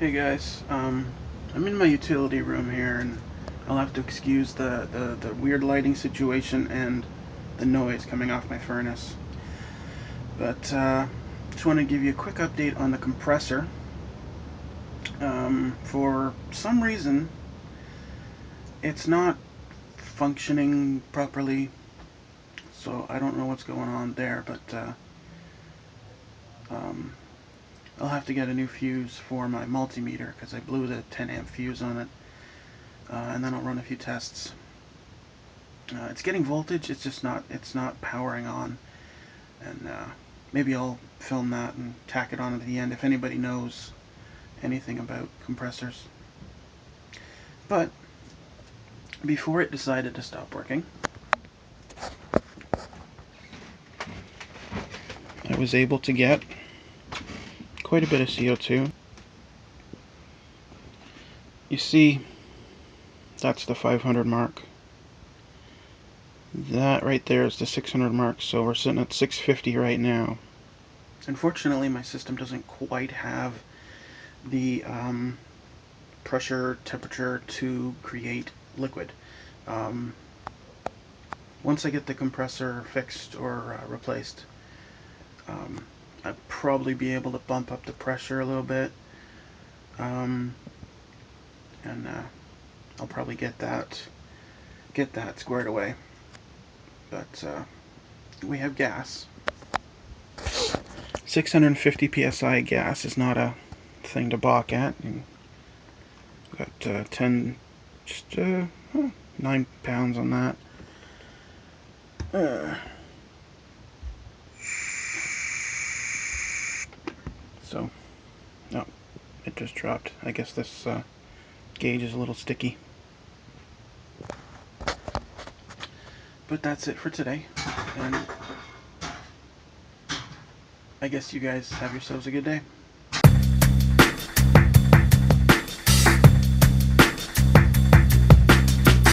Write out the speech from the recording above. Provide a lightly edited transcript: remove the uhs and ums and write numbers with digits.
Hey guys, I'm in my utility room here, and I'll have to excuse the weird lighting situation and the noise coming off my furnace. But just want to give you a quick update on the compressor. For some reason, it's not functioning properly, so I don't know what's going on there, but um, I'll have to get a new fuse for my multimeter because I blew the 10 amp fuse on it, and then I'll run a few tests. It's getting voltage, it's not powering on, and maybe I'll film that and tack it on at the end if anybody knows anything about compressors. But before it decided to stop working, I was able to get quite a bit of CO2. You see, that's the 500 mark. That right there is the 600 mark, so we're sitting at 650 right now. Unfortunately, my system doesn't quite have the pressure, temperature to create liquid. Um, Once I get the compressor fixed or replaced, I'd probably be able to bump up the pressure a little bit, um, and I'll probably get that squared away. But we have gas. 650 psi gas is not a thing to balk at. And got 10, just 9 pounds on that. So, no, it just dropped. I guess this gauge is a little sticky. But that's it for today, and I guess you guys have yourselves a good day.